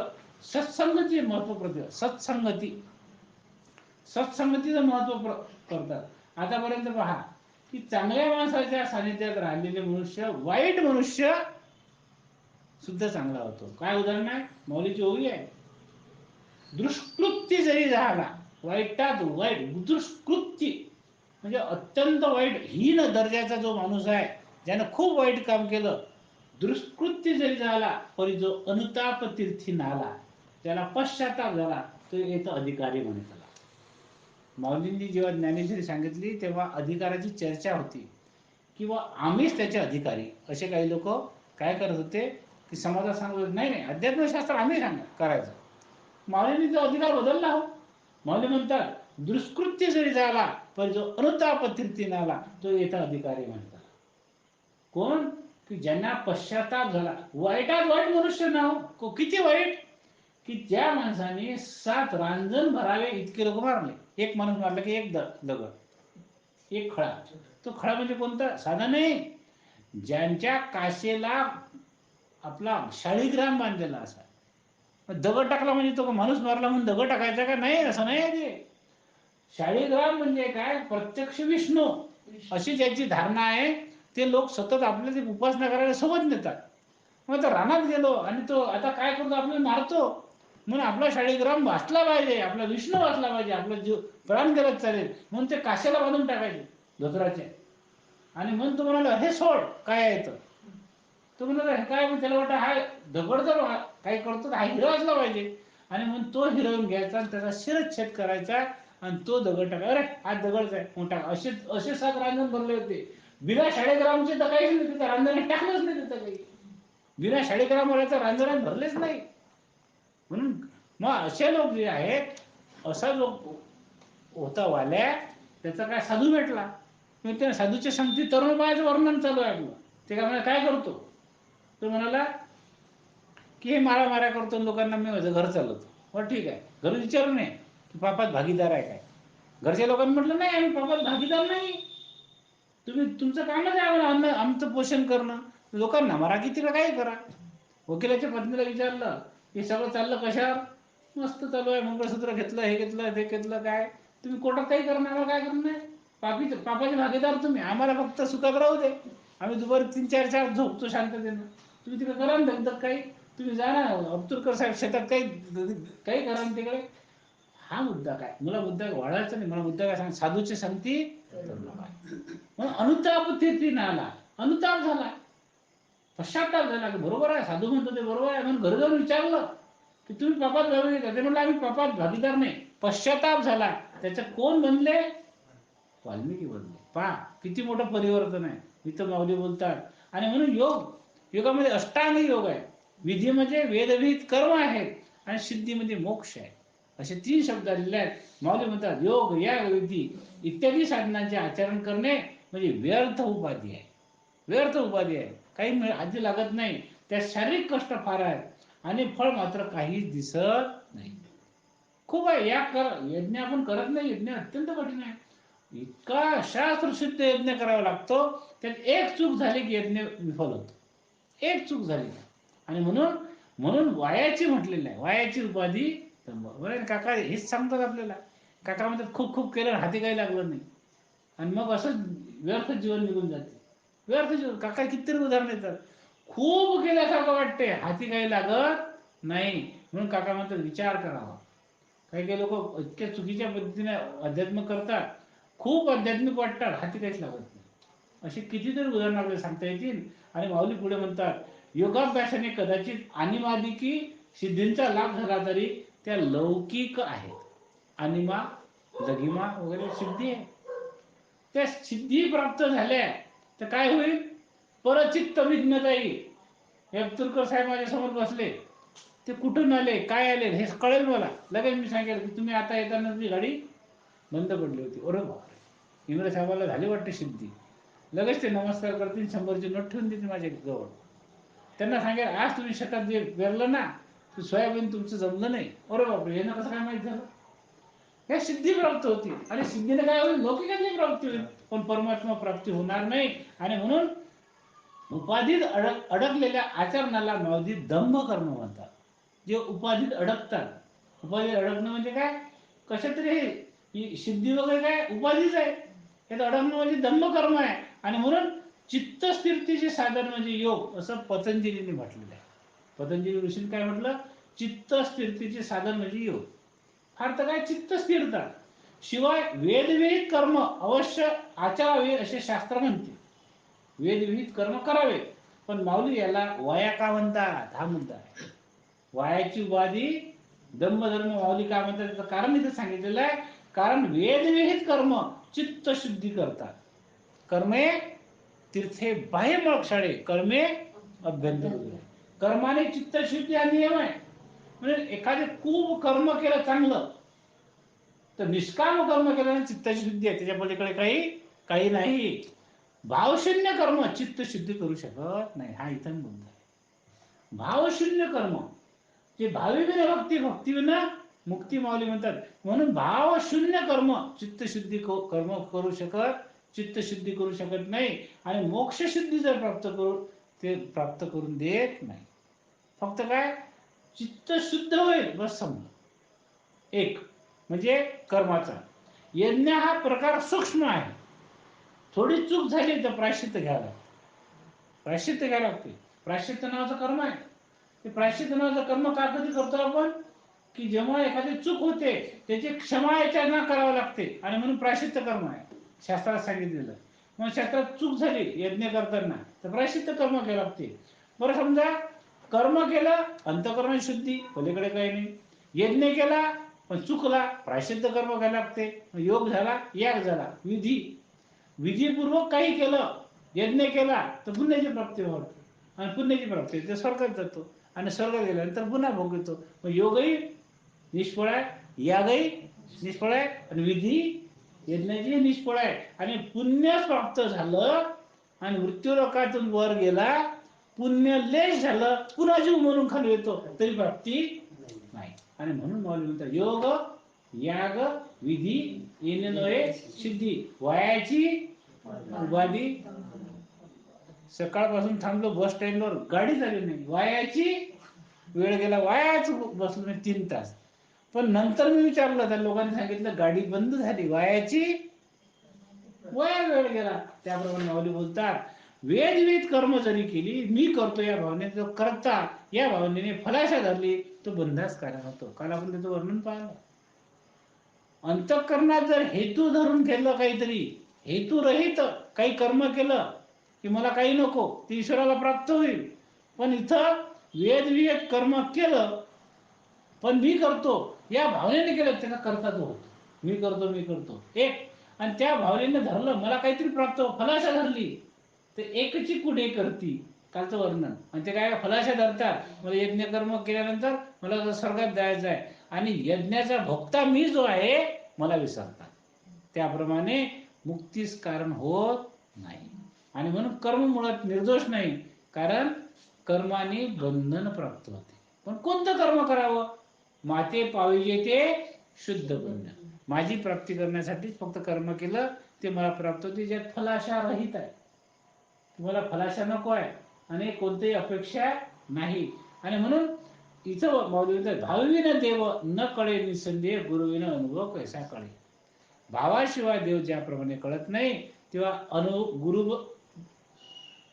सत्संगतीचे महत्व प्रति सत्संगतीचं महत्व करतात. आतापर्यंत पहा की चांगल्या माणसाच्या सानिध्यात राहिलेले मनुष्य वाईट मनुष्य सुद्धा चांगला होतो. काय उदाहरण आहे? मौलीची ओवी आहे, दुष्कृत्य जरी झाला, वाईटात वाईट दुष्कृत्य म्हणजे अत्यंत वाईट हीन दर्जाचा जो माणूस आहे, ज्यानं खूप वाईट काम केलं, दुष्कृत्य जरी झाला तरी जो अनुताप तीर्थी नाला, त्याला पश्चाताप झाला, तो येतो अधिकारी म्हणे. त्याला माऊलींनी जेव्हा ज्ञानेश्वरी सांगितली तेव्हा अधिकाराची चर्चा होती किंवा आम्हीच त्याचे अधिकारी. असे काही लोक काय करत होते की समाजात सांगत नाही नाही अध्यात्मशास्त्र आम्ही करायचं. माऊलींनी तो अधिकार बदलला हो. माऊली म्हणतात दुष्कृत्य जरी झाला पण जो अनुताप तीर्थी नाला, तो येता अधिकारी म्हणतात. कोण? की ज्यांना पश्चाताप झाला. वाईटात वाईट मनुष्य ना हो, किती वाईट की ज्या माणसाने 7 रांजण भरावे इतके लोक मारले. एक माणूस मारला की एक दगड, एक खळा. तो खळा म्हणजे कोणता? साधा नाही, ज्यांच्या काशेला आपला शाळीग्राम बांधलेला असा. दगड टाकला म्हणजे तो माणूस मारला म्हणून दगड टाकायचा का? नाही, असं नाही. ते शाळीग्राम म्हणजे काय? प्रत्यक्ष विष्णू अशी ज्याची धारणा आहे ते लोक सतत आपल्या उपासना करायला सोबत नेतात. मग तो रानात गेलो आणि तो आता काय करतो? आपल्याला मारतो म्हणून आपला शाळीग्राम वाचला पाहिजे, आपला विष्णू वाचला पाहिजे, आपला जीव प्राण गेलाच चालेल म्हणून ते काशेला बांधून टाकायचे धोत्राचे. आणि म्हणून तो म्हणाला हे सोड, काय आहे तो म्हणाला हे काय? त्याला वाटतं हा दगड जर काय करतो तर हा हिरो वाचला पाहिजे. आणि म्हणून तो हिरो घ्यायचा आणि त्याचा शिरच्छेद करायचा आणि तो दगड टाका. अरे हा दगडच आहे मोठा. असे 7 रांजण भरले होते. बिना शाळेग्रामचे तर काहीच नाही, तिथं रांजणात टाकलंच नाही. तिथं काही बिना शाळेग्राम वाल्याचं रांजणात भरलेच नाही. म्हणून मग असे लोक जे आहेत, असा जो होता वाल्या, त्याचा काय साधू भेटला. मग त्या साधूच्या संगती तरुणबाळाचं वर्णन चालू आहे आपलं. ते काय म्हणा काय करतो? तो म्हणाला की हे मारामाऱ्या करतो लोकांना, मी माझं घर चालवतो. बरं ठीक आहे. घरी विचारू नये की पापात भागीदार आहे काय? घरच्या लोकांनी म्हटलं नाही आम्ही पापात भागीदार नाही, तुम्ही तुमचं कामच आहे आमचं पोषण करणं. लोकांना मारा की तिला काही करा. वकिलाच्या पत्नीला विचारलं हे सगळं चाललं कशावर? मस्त चालू आहे, मंगळसूत्र घेतलं, हे घेतलं, ते घेतलं. काय तुम्ही कोर्टात काही करणार? काय करणार? पापाचे भागीदार तुम्ही. आम्हाला फक्त सुखात राहू दे, आम्ही दुपारी 3-4 झोपतो शांततेनं. तुम्ही तिकडे करा ना धगधग काही. तुम्ही जा ना अब्दुलकर साहेब शेतात काही करा ना तिकडे. हा मुद्दा काय? मला मुद्दा वाढायचा नाही, मला मुद्दा काय सांग. साधूची संगती म्हणून अनुताप तीर्थी नाला. अनुताप झाला, पश्चाताप झाला. बरोबर आहे, साधू म्हणतो ते बरोबर आहे. म्हणून घरी जाऊन विचारलं की तुम्ही पापात भागीदार का? ते म्हणलं आम्ही पापात भागीदार नाही. पश्चाताप झाला. त्याच्यात कोण बनले? वाल्मिकी बनले. पहा किती मोठं परिवर्तन आहे. इथं माऊली बोलतात. आणि म्हणून योगामध्ये अष्टांग योग आहे. विधी म्हणजे वेदविहित कर्म आहेत आणि सिद्धी म्हणजे मोक्ष आहे. असे 3 शब्द आलेले आहेत. माऊली म्हणतात योग या विधी इत्यादी साधनांचे आचरण करणे म्हणजे व्यर्थ उपाधी आहे. व्यर्थ उपाधी आहे, काही आधी लागत नाही. त्या शारीरिक कष्ट फार आहेत आणि फळ मात्र काहीच दिसत नाही. खूप आहे. यज्ञ आपण करत नाही. यज्ञ अत्यंत कठीण आहे. इतका शास्त्रशुद्ध यज्ञ करावा लागतो. त्यात एक चूक झाली की यज्ञ विफल होतो. एक चूक झाली आणि म्हणून वायाची म्हटलेलं आहे. वायाची उपाधी बरं. काका हेच सांगतात आपल्याला. काका म्हणतात खूप खूप केलं हाती काही लागलं नाही आणि मग असं व्यर्थ जीवन निघून जाते. व्यर्थ जीवन. काका कितीतरी उदाहरण देतात. खूप केल्यासारखं वाटते, हाती काही लागत नाही. म्हणून काका म्हणतात विचार करावा. काही काही लोक इतक्या चुकीच्या पद्धतीने अध्यात्म करतात, खूप आध्यात्मिक वाटतात, हाती काहीच लागत नाही. अशी कितीतरी उदाहरणं आपल्याला सांगता येतील. आणि माऊली पुढे म्हणतात योगाभ्यासाने कदाचित अनिमादिकी सिद्धींचा लाभ झाला तरी त्या लौकिक आहेत. अनिमा लघिमा वगैरे सिद्धी आहे. त्या सिद्धी प्राप्त झाल्या तर काय होईल? परचित्त विघ्नता येईल. हे अब्दुलकर साहेब माझ्या समोर बसले. ते कुठून आले, काय आले हे कळेल मला. लगेच मी सांगेल की तुम्ही आता येताना तुमची गाडी बंद पडली होती. अरे बापरे, इंग्रज साहेबाला झाली वाटते सिद्धी. लगेच ते नमस्कार करतील, 100ची नोट ठेवून देतील माझ्या जवळ. त्यांना सांगेल आज तुम्ही शेतात जे पेरलं ना, सोयाबीन तुमचं जमलं नाही. अरे बापरे, यांना कसं काय माहित झालं. हे सिद्धी प्राप्त होती. आणि सिद्धीने काय होईल, लौकिकातली प्राप्ती होईल, पण परमात्मा प्राप्ती होणार नाही. आणि म्हणून उपाधीत अडकलेल्या आचरणाला माऊली दंभ कर्म म्हणतात. जे उपाधीत अडकतात, उपाधीत अडकणं म्हणजे काय, कशात तरी ही सिद्धी वगैरे काय उपाधीच आहे. यात अडकणं म्हणजे दंभ कर्म आहे. आणि म्हणून चित्तस्थिरतेचे साधन म्हणजे योग, असं पतंजलीने म्हटलेलं आहे. पतंजली ऋषीने काय म्हटलं, चित्तस्थिरतेचे साधन म्हणजे योग. अर्थ काय, चित्तस्थिरता. शिवाय वेदविहित कर्म अवश्य आचरावे असे शास्त्र म्हणते. वेदविहित कर्म करावे. पण माऊली याला वाया का म्हणतात, हा मुद्दा आहे. वायाची उपाधी दंभधर्म माऊली का म्हणतात, त्याचं कारण इथे सांगितलेलं आहे. कारण वेदविहित कर्म चित्त शुद्धी करतात. कर्मे तीर्थे बाह्य मोक्षाळे, कर्मे अभ्यंतर. कर्माने चित्त शुद्धी हा नियम आहे. म्हणजे एखादे खूप कर्म केलं चांगलं, तर निष्काम कर्म केल्याने चित्ताची शुद्धी आहे. त्याच्या पलीकडे काही नाही. भावशून्य कर्म चित्त शुद्धी करू शकत नाही, हा इथं मुद्दा आहे. भावशून्य कर्म, जे भावी विना भक्ती, भक्ती विना मुक्ती माऊली म्हणतात. म्हणून भावशून्य कर्म चित्तशुद्धी कर्म करू शकत, चित्तशुद्धी करू शकत नाही. आणि मोक्षशुद्धी जर प्राप्त करून देत नाही. फक्त काय, चित्त शुद्ध होईल बस समजा. एक म्हणजे कर्माचा. यज्ञ हा प्रकार सूक्ष्म आहे. थोडी चूक झाली तर प्रायश्चित्त घ्यावं लागतं. प्रायश्चित्त घ्यावं लागते. प्रायश्चित्त नावाचं कर्म आहे. ते प्रायश्चित्त नावाचं कर्म का कधी करतो आपण, की जेव्हा एखादी चूक होते त्याची क्षमा याचना करावी लागते. आणि म्हणून प्रायश्चित्त कर्म आहे, शास्त्रात सांगितलेलं. मग शास्त्रात चूक झाली यज्ञ करताना, तर प्रायश्चित्त कर्म करावं लागते. बरं समजा कर्म केलं, अंतःकरण शुद्धी, पलीकडे काही नाही. यज्ञ केला पण चुकला, प्रायश्चित्त कर्म करायला लागते. योग झाला, याग झाला, विधीपूर्वक काही केलं, यज्ञ केला तर पुण्याची प्राप्ती होते. आणि पुण्याची प्राप्ती ते स्वर्गात जातो. आणि स्वर्गात गेल्यानंतर पुन्हा भोगतो. मग योगही निष्फळ आहे, यागही निष्फळ आहे, आणि विधी यज्ञाची निष्फळ आहे. आणि पुण्य प्राप्त झालं आणि मृत्यूलोकातून वर गेला, पुण्य लेश झालं, पुन्हा जीव म्हणून खाली येतो, तरी प्राप्ती नाही. आणि म्हणून माऊली म्हणतात, योग याग विधी येणे नव्हे सिद्धी, वायाची उपाधी. सकाळपासून थांबलो बस स्टँडवर, गाडी झाली नाही, वायाची वेळ गेला, वायाच बसलो मी 3 तास. पण नंतर मी विचारलं, त्या लोकांनी सांगितलं गाडी बंद झाली, वाया वेळ गेला. त्याप्रमाणे माऊली बोलतात, वेदविहित कर्म जरी केली, मी करतो या भावनेने करता, या भावनेने फलाशा धरली, तो बंधास कारण होतो. काल आपण त्याचं वर्णन पाहिलं. अंतःकरणात जर हेतू धरून केलं, काहीतरी हेतूरहित काही कर्म केलं की मला काही नको, ते ईश्वराला प्राप्त होईल. पण इथं वेदविहित कर्म केलं, पण मी करतो या भावनेने केलं, त्याचा करता तो होतो. मी करतो एक. आणि त्या भावनेने धरलं, मला काहीतरी प्राप्त हो, फलाशा धरली, तर एकची पुढे करती, कालचं वर्णन. आणि ते काय फलाशा धरतात, मला यज्ञ कर्म केल्यानंतर मला स्वर्गात जायचं आहे, आणि यज्ञाचा भोक्ता मी जो आहे मला विसरतात. त्याप्रमाणे मुक्तीस कारण होत नाही. आणि म्हणून कर्म मुळात निर्दोष नाही, कारण कर्माने बंधन प्राप्त होते. पण कोणतं कर्म करावं, माते पाविजे ते शुद्ध पुण्य. माझी प्राप्ती करण्यासाठीच फक्त कर्म केलं, ते मला प्राप्त होते, ज्यात फलाशा रहित आहे. तुम्हाला फलाशा नको आहे आणि कोणतीही अपेक्षा नाही. आणि म्हणून इथं माऊली म्हणतात, भाविविना देव न कळे निसंदेह, गुरुविना अनुभव कैसा कळे. भावाशिवाय देव ज्याप्रमाणे कळत नाही, तेव्हा गुरु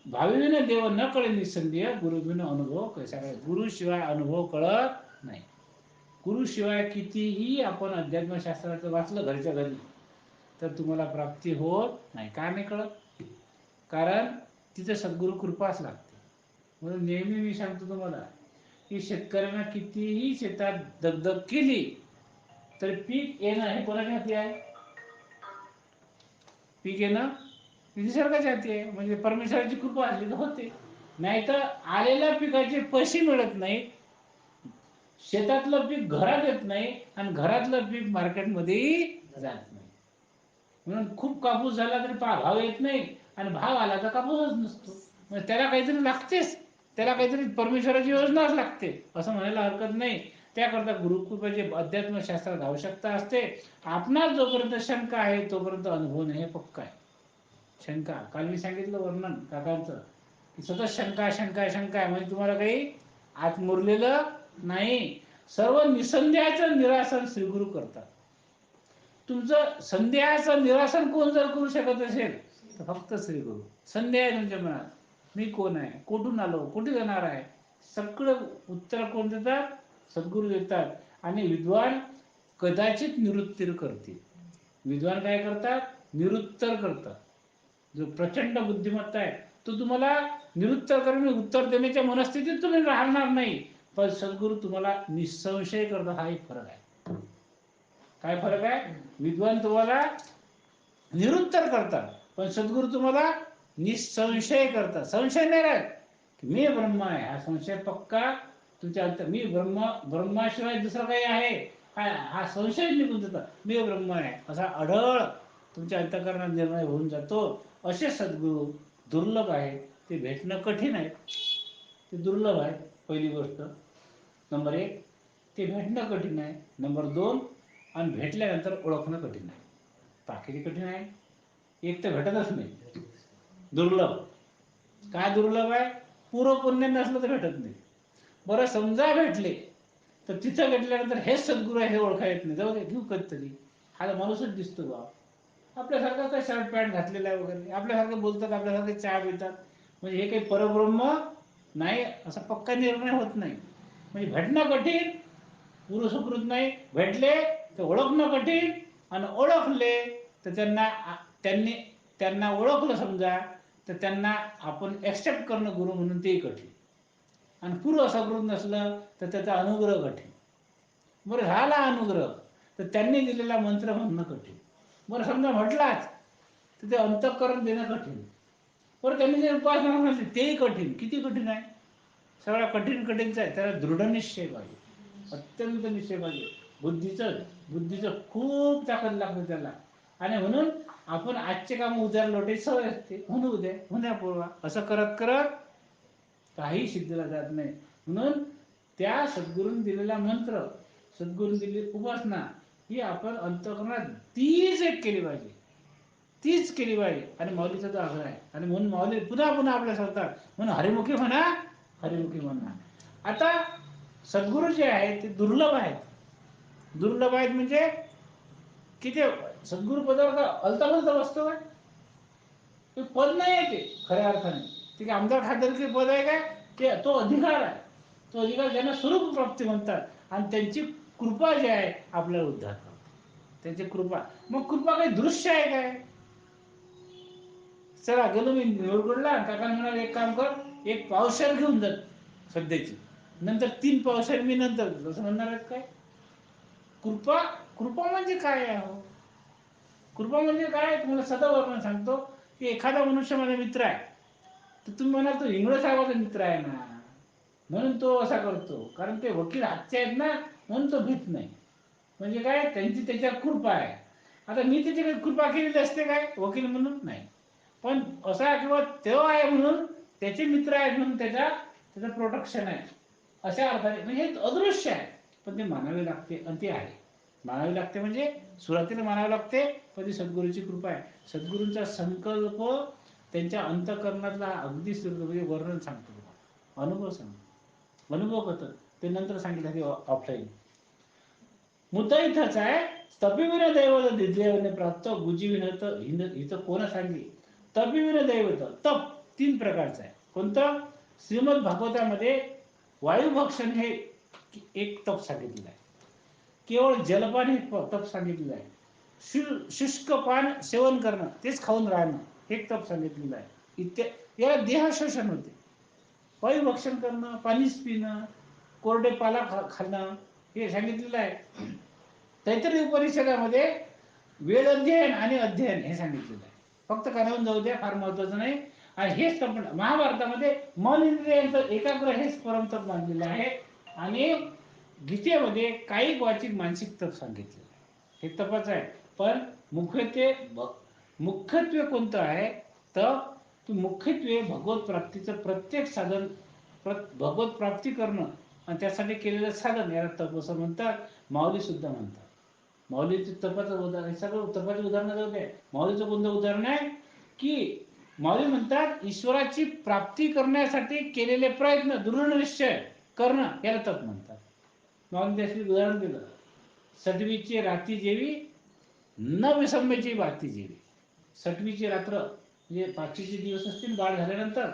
भाविविना देव न कळे निसंदेह, गुरुविना अनुभव कैसा कळे. गुरुशिवाय अनुभव कळत नाही. गुरुशिवाय कितीही आपण अध्यात्मशास्त्राचं वाचलं घरच्या घरी, तर तुम्हाला प्राप्ती होत नाही. का नाही कळत, कारण तिथे सद्गुरु कृपाच लागते. म्हणून नेहमी मी सांगतो तुम्हाला की शेतकऱ्यांना कितीही शेतात दगदग केली तर पीक येणं हे कोणाच्या हाती आहे, पीक येणं निसर्गाच्या हाती आहे. म्हणजे परमेश्वराची कृपा असली तर होते, नाहीतर आलेल्या पिकाचे पैसे मिळत नाहीत, शेतातलं पीक घरात येत नाही आणि घरातलं पीक मार्केटमध्येही जात नाही. म्हणून खूप कापूस झाला तरी भाव येत नाही आणि भाव आला तर कापूसच नसतो. म्हणजे त्याला काहीतरी लागतेच, त्याला काहीतरी परमेश्वराची योजनाच लागते असं म्हणायला हरकत नाही. त्याकरता गुरुकृपेची अध्यात्मशास्त्रात आवश्यकता असते. आपणास जोपर्यंत शंका आहे तोपर्यंत अनुभव नाही हे पक्का आहे. शंका, काल मी सांगितलं वर्णन काकांचं की सतत शंका शंका शंका आहे, म्हणजे तुम्हाला काही आत मुरलेलं नाही. सर्व निसंदेहाचं निरासन श्रीगुरु करतात. तुमचं संदेहाचं निरासन कोण जर करू शकत असेल तर फक्त श्रीगुरु. संदेह आहे तुमच्या मनात, मी कोण आहे, कुठून आलो, कुठे जाणार आहे, सगळं उत्तर कोण देतात? सद्गुरू देतात. आणि विद्वान कदाचित निरुत्तर करतील. विद्वान काय करतात? निरुत्तर करतात. जो प्रचंड बुद्धिमत्ता आहे तो तुम्हाला निरुत्तर करून उत्तर देण्याच्या मनस्थितीत तुम्ही राहणार नाही. पण सद्गुरू तुम्हाला निसंशय करतात. हा एक फरक आहे. काय फरक आहे? विद्वान तुम्हाला निरुत्तर करतात पण सद्गुरू तुम्हाला निसंशय करतात. संशय नाही राहत मी ब्रह्म आहे, हा संशय पक्का तुमच्या अंतर. मी ब्रह्माशिवाय दुसरं काही आहे हा संशय निघून जातात. मी ब्रह्म आहे असा अढळ तुमच्या अंतःकरणात निर्णय होऊन जातो. असे सद्गुरू दुर्लभ आहे, ते भेटणं कठीण आहे. ते दुर्लभ आहे पहिली गोष्ट, नंबर 1. ते भेटणं कठीण आहे, नंबर 2. आणि भेटल्यानंतर ओळखणं कठीण आहे. बाकीची कठीण आहे, एक तर भेटतच नाही, दुर्लभ. काय दुर्लभ आहे? पूर्व पुण्य नसलं तर भेटत नाही. बरं समजा भेटले तर तिथं भेटल्यानंतर हेच सद्गुरू आहे हे ओळखा येत नाही. जाऊ दे घेऊ कधीतरी, हा माणूसच दिसतो बा, आपल्यासारखं काय शर्ट पॅन्ट घातलेला आहे वगैरे, आपल्यासारखं बोलतात, आपल्यासारखे चहा पितात, म्हणजे हे काही परब्रह्म नाही असा पक्का निर्णय होत नाही. म्हणजे भेटणं कठीण, पूर्व सुकृत नाही. भेटले तर ओळखणं कठीण आणि ओळखले तर त्यांना ओळखलं समजा तर त्यांना आपण ऍक्सेप्ट करणं गुरु म्हणून तेही कठीण. आणि पूर्व सकृत नसलं तर त्याचा अनुग्रह कठीण. बरं झाला अनुग्रह तर त्यांनी दिलेला मंत्र म्हणणं कठीण. बरं समजा म्हटलाच तर ते अंतःकरण देणं कठीण. बरं त्यांनी जे उपासना म्हटली तेही कठीण. किती कठीण आहे? सगळा कठीणचा आहे. त्याला दृढ निश्चय पाहिजे, अत्यंत निश्चय पाहिजे. बुद्धीचं खूप ताकद लागते त्याला. आणि म्हणून आपण आजचे काम उद्या लोटायची सवय असते, म्हणून उद्या पूर्वा असं करत करत काही सिद्धीला जात नाही. म्हणून त्या सद्गुरूंनी दिलेला मंत्र, सद्गुरूंनी दिलेली उपासना ही आपण अंतःकरणात तीच एक केली पाहिजे, तीच केली पाहिजे. आणि माऊलीचा तो आग्रह आहे. आणि म्हणून माऊली पुन्हा पुन्हा आपल्या सांगतात, म्हणून हरिमुखी म्हणा, हरिमुखी म्हणा. आता सद्गुरू जे आहेत ते दुर्लभ आहेत. दुर्लभ आहेत म्हणजे की ते सद्गुरू पदावर अलताफलता वस्तू आहे, ते पद नाही आहे. ते खऱ्या अर्थाने ते की आमदार खासदारचे पद आहे काय? ते तो अधिकार आहे. तो अधिकार ज्यांना स्वरूप प्राप्ती म्हणतात. आणि त्यांची कृपा जी आहे आपल्याला उद्धार करते, त्यांची कृपा. मग कृपा काही दृश्य आहे काय? चला गेलो मी निवडगडला, काका म्हणाले एक काम कर, एक पावशेर घेऊन जात सध्याची, नंतर 3 पावशेर मी नंतर घेतो, असं म्हणणार आहेत काय? कृपा कृपा म्हणजे काय आहे? कृपा म्हणजे काय? तुम्हाला सदा वर्णन सांगतो की एखादा मनुष्य माझा मित्र आहे तर तुम्ही म्हणाल तो इंगळे साहेबाचा मित्र आहे ना म्हणून तो असा करतो, कारण ते वकील हातचे आहेत ना म्हणून तो भीत नाही. म्हणजे काय? त्यांची त्याच्यावर कृपा आहे. आता मी त्याच्याकडे कृपा केलेली असते काय वकील म्हणून? नाही. पण असा किंवा तो आहे म्हणून त्याचे मित्र आहेत म्हणून त्याचं प्रोटेक्शन आहे, अशा अर्थाने. म्हणजे हे अदृश्य आहे पण ते मानावे लागते. आणि ते आहे मानावे लागते म्हणजे सुरुवातीला मानावे लागते, पण ती सद्गुरूची कृपा आहे. सद्गुरूंचा संकल्प त्यांच्या अंतःकरणातला अगदी म्हणजे वर्णन सांगतो तुम्हाला, अनुभव सांगतो, अनुभव करतो ते नंतर सांगितलं की ऑफलाईन. मुद्दा इथंच आहे, तपिविन दैवत दिव्याने प्राप्त गुजीविनत इथं कोण सांगली. तपिविन दैवत तप 3 प्रकारचं आहे. कोणतं? श्रीमद भागवतामध्ये वायुभक्षण हे एक तप सांगितलेलं आहे. केवळ जलपान हे तप सांगितलेलं आहे. शुष्क पान सेवन करणं, तेच खाऊन राहणं हे तप सांगितलेलं आहे. याला देह शोषण होते. वायुभक्षण करणं, पाणीच पिणं, कोरडे पाला खाणं हे सांगितलेलं आहे. तैत्तिरीय उपनिषदामध्ये वेद अध्ययन आणि अध्ययन हे सांगितलेलं आहे. फक्त कानावून जाऊ द्या, फार महत्वाचं नाही. आणि हेच तप महाभारतामध्ये मन इंद्रियांचं एकाग्र हेच परमतप मानलेलं आहे. आणि गीतेमध्ये काही वाचिक मानसिक तप सांगितलेलं आहे, हे तपच आहे. पण मुख्यत्वे कोणतं आहे तर मुख्यत्वे भगवत प्राप्तीचं प्रत्येक साधन, भगवत प्राप्ती करणं आणि त्यासाठी केलेलं साधन याला तप असं म्हणतात. माऊली सुद्धा म्हणतात. माऊलीचं तपाचं उदाहरण, हे सगळं तपाचे उदाहरण जाऊ दे. माऊलीचं कोणतं उदाहरण आहे की माऊली म्हणतात ईश्वराची प्राप्ती करण्यासाठी केलेले प्रयत्न, दृढ निश्चय करणं याला तप म्हणतात. माऊली त्यासाठी उदाहरण दिलं, सटवीची रात्री जेवी न विसंबेची बाती जेवी. सटवीची रात्र म्हणजे पाचवीचे दिवस असतील बाळ झाल्यानंतर,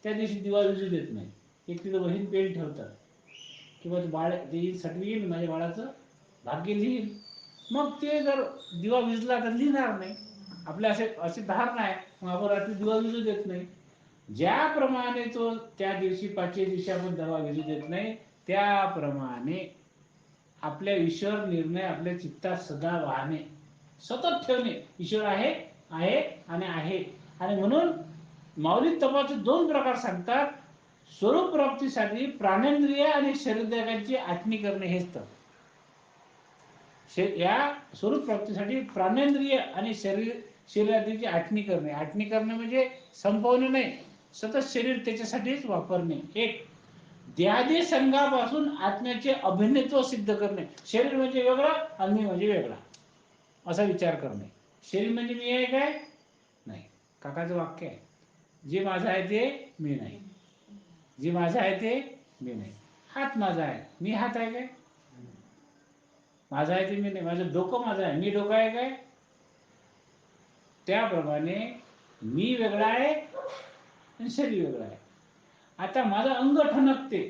त्या दिवशी दिवा विजू देत नाही. एक तिथं बहीण पेन ठेवतात किंवा बाळ येईल, सटवी येईल, माझ्या बाळाचं भाग्य लिहील. मग ते जर दिवा विजला तर लिहिणार नाही. आपल्या अशी धारणा आहे, मग आपण रात्री दिवा विजू देत नाही. ज्याप्रमाणे तो त्या दिवशी पाचव्या दिवशी आपण दिवा विजू देत नाही, त्याप्रमाणे आपल्या ईश्वर निर्णय आपल्या चित्तात सदा वाहणे, सतत ठेवणे. ईश्वर आहे आहे आणि आहे. आणि म्हणून माऊली तपाचे दोन प्रकार सांगतात. स्वरूप प्राप्तीसाठी प्राणेंद्रिय आणि शरीरदेहाची आठणी करणे हेच तप. या स्वरूप प्राप्तीसाठी प्राणेंद्रिय आणि शरीराची आठणी करणे. आठणी करणे म्हणजे संपवणे नाही, सतत शरीर त्याच्यासाठीच वापरणे. एक, देहादी संघापासून आत्म्याचे अभिन्नत्व सिद्ध करणे. शरीर म्हणजे वेगळं आणि मी म्हणजे वेगळा असा विचार करणे. शरीर म्हणजे मी आहे काय? नाही. काकाचं वाक्य आहे, जे माझं आहे ते मी नाही. जे माझं आहे ते मी नाही. हात माझा आहे, मी हात आहे काय? माझा आहे ते मी नाही. माझं डोकं माझं आहे, मी डोकं आहे काय? त्याप्रमाणे मी वेगळा आहे आणि शरीर वेगळं आहे. आता माझं अंग ठणकते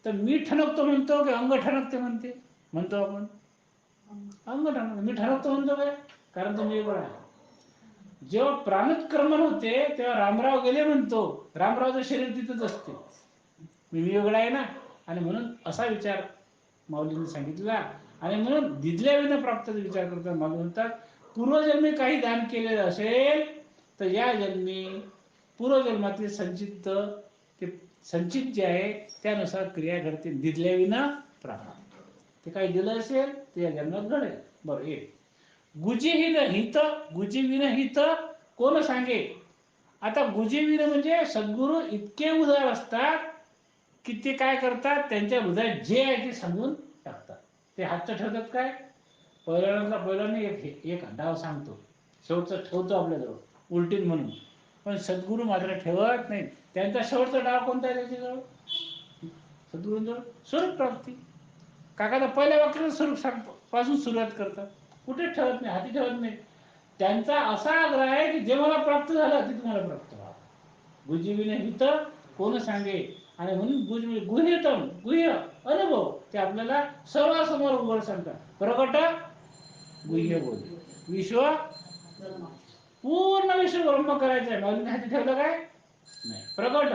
तर मी ठणकतो म्हणतो की अंग ठणकते म्हणतो आपण? अंग ठणकतो. मी ठणकतो म्हणतो काय? कारण तो मी वेगळा आहे. जेव्हा प्राणोत्क्रमण होते तेव्हा रामराव गेले म्हणतो, रामरावचं शरीर तिथंच असते, मी वेगळा आहे ना. आणि म्हणून असा विचार माऊलींनी सांगितला. आणि म्हणून दिदल्या विना प्राप्तीचा विचार करतात. माऊली म्हणतात पूर्वजन्मी काही दान केलेलं असेल तर या जन्मी पूर्वजन्मातील संचित, ते संचित जे आहे त्यानुसार क्रिया घडते. दिदल्या विना प्राप्त, ते काही दिलं असेल ते या जन्मात घडेल. बरं. एक, गुजीहीन हित, गुजीविन हित कोण सांगे. आता गुजीविन म्हणजे सद्गुरू इतके उदार असतात की ते काय करतात, त्यांच्या हृदयात जे आहे ते सांगून टाकतात. ते हातचं ठेवतात काय? पहिल्यांदा एक डाव सांगतो, शेवटचं ठेवतो आपल्याजवळ उलटीन म्हणून. पण सद्गुरू मात्र ठेवत नाही. त्यांचा शेवटचा डाव कोणता आहे त्याच्याजवळ? सद्गुरूंजवळ स्वरूप प्राप्ती. काकाचा पहिल्या वाक्याचं स्वरूप सांगतो पासून सुरुवात करतात. कुठेच ठेवत नाही, हाती ठेवत नाही. त्यांचा असा आग्रह आहे की जे मला प्राप्त झालं ते तुम्हाला प्राप्त व्हावं. गुजीविन हित कोण सांगे. आणि म्हणून गुह्यतम, गुह्य अनुभव ते आपल्याला सर्वांसमोर उघड सांगतात. प्रगट गुह्य बोल विश्व, पूर्ण विश्व ब्रह्म करायचं आहे. माऊलीने हाती ठेवलं काय? नाही. प्रगट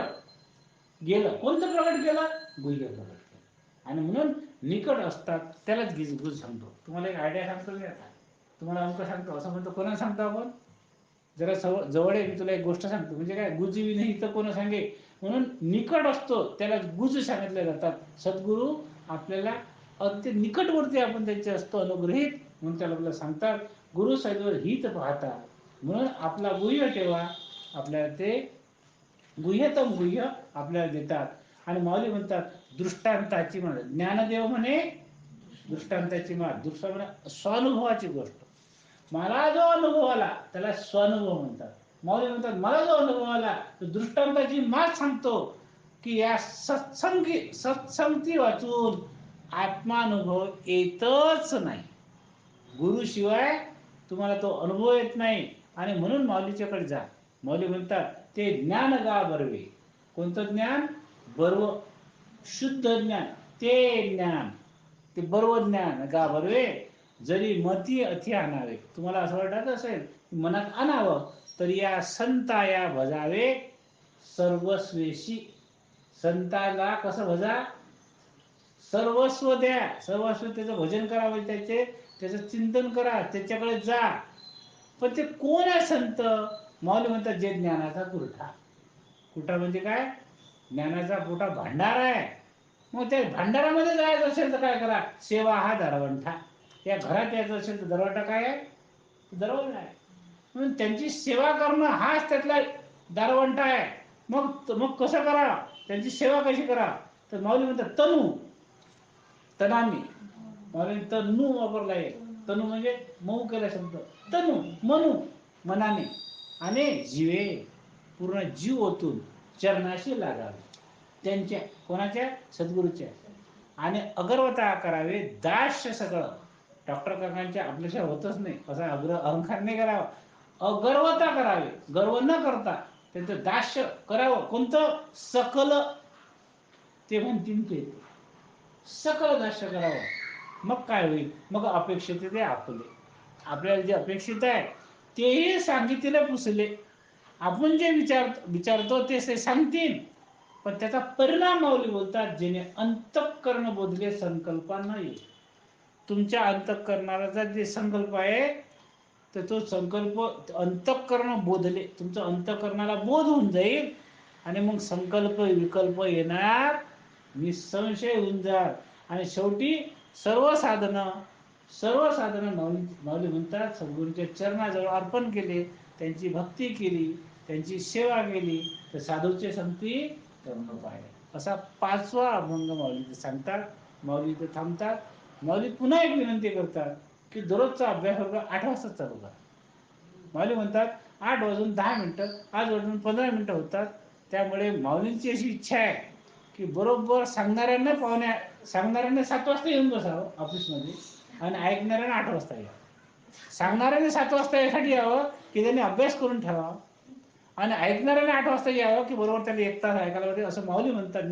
गेलं. कोणतं प्रगट केलं? गुह्य प्रगट केलं. आणि म्हणून निकट असतात त्यालाच गुज सांगतो. तुम्हाला एक आयडिया सांगतो मी आता, तुम्हाला अंक सांगतो असं म्हणतो. कोणाला सांगतो आपण? जरा जवळ आहे, मी तुला एक गोष्ट सांगतो. म्हणजे काय? गुजीविन हित कोण सांगे. म्हणून निकट असतो त्याला गुज सांगितले जातात. सद्गुरू आपल्याला अत्यंत निकटवर्ती आपण त्यांचे असतो अनुग्रहित, म्हणून त्याला आपल्याला सांगतात गुरु साहेबांवर हित पाहता. म्हणून आपला गुह्य ठेवा, आपल्याला ते गुह्यतम गुह्य आपल्याला देतात. आणि माऊली म्हणतात दृष्टांताची माळ. ज्ञानदेव म्हणे दृष्टांताची माळ. दुसरा म्हणे स्वानुभवाची गोष्ट. मला जो अनुभव आला त्याला स्वानुभव म्हणतात. माऊली म्हणतात मला जो अनुभव आला तो दृष्टांताची माळ सांगतो की या सत्संगती वाचून आत्मानुभव येतच नाही. गुरुशिवाय तुम्हाला तो अनुभव येत नाही. आणि म्हणून माऊलीच्याकडे जा. माऊली म्हणतात ते ज्ञान गा बर्वे. कोणतं ज्ञान? बर्व, शुद्ध ज्ञान, ते ज्ञान, ते बर्व ज्ञान गा बर्वे. जरी मती अति आणावे. तुम्हाला असं वाटत असेल मनात आणावं तर या संताया भजावे सर्वस्वेशी. संताला कसं भजा? सर्वस्व द्या. सर्वस्व त्याचं भजन करावं, त्याचं चिंतन करा, त्याच्याकडे जा. पण ते कोण आहे संत? माऊली म्हणतात जे ज्ञानाचा पुरठा. कुठा म्हणजे काय? ज्ञानाचा मोठा भांडार आहे. मग त्या भांडारामध्ये जायचं असेल तर काय करा, सेवा हा दरवंठा. या घरात यायचं असेल तर दरवाजा काय आहे, दरवाजा आहे. म्हणून त्यांची सेवा करणं हाच त्यातला दारवंट आहे. मग मग कसं करा, त्यांची सेवा कशी करा, तर माऊली म्हणतात तनू तनामी. माऊली तनू वापरला आहे. तनू म्हणजे मऊ केला शब्द. तनू मनू मनाने आणि जीवे पूर्ण जीव ओतून चरणाशी लागावे त्यांच्या, कोणाच्या, सद्गुरूच्या. आणि अगर्वता करावे दास्य सगळं. डॉक्टर काकांच्या आपल्याशिवाय होतच नाही असा अहंकार नाही करावा. अगर्वता करावे, गर्व न करता त्यांचं दास्य करावं. कोणतं, सकल. ते म्हणतील ते सकल दास्य करावं. मग काय होईल, मग अपेक्षित ते आपले, आपल्याला जे अपेक्षित आहे तेही सांगितले पुसले. आपण जे विचारतो ते सांगतील, पण त्याचा परिणाम माऊली बोलतात, जेणे अंतःकरण बोधले संकल्पांना येईल. तुमच्या अंतःकरणाचा जे संकल्प आहे तर तो संकल्प अंतःकरण बोधले, तुमचं अंतःकरणाला बोध होऊन जाईल आणि मग संकल्प विकल्प येणार निसंशय होऊन जाणार. आणि शेवटी सर्व साधन माऊली म्हणतात सद्गुरूंच्या चरणाजवळ अर्पण केले, त्यांची भक्ती केली, त्यांची सेवा केली तर साधूचे संगती करणं पाहिजे. असा 5वा अभंग माऊली सांगतात. माऊली इथे थांबतात. माऊली पुन्हा एक विनंती करतात की दररोजचा अभ्यास वर्ग 8 वाजता चालू करा. माऊली म्हणतात 8 वाजून 10 मिनिटं, 8 वाजून 15 मिनिटं होतात. त्यामुळे माऊलींची अशी इच्छा आहे की बरोबर सांगणाऱ्यांना 7 वाजता येऊन बसावं ऑफिसमध्ये आणि ऐकणाऱ्यांना 8 वाजता यावं. सांगणाऱ्याने 7 वाजता यासाठी यावं की त्यांनी अभ्यास करून ठेवावा आणि ऐकणाऱ्याने 8 वाजता यावं की बरोबर त्यांनी 1 तास ऐकायला पाहिजे, असं माऊली म्हणतात.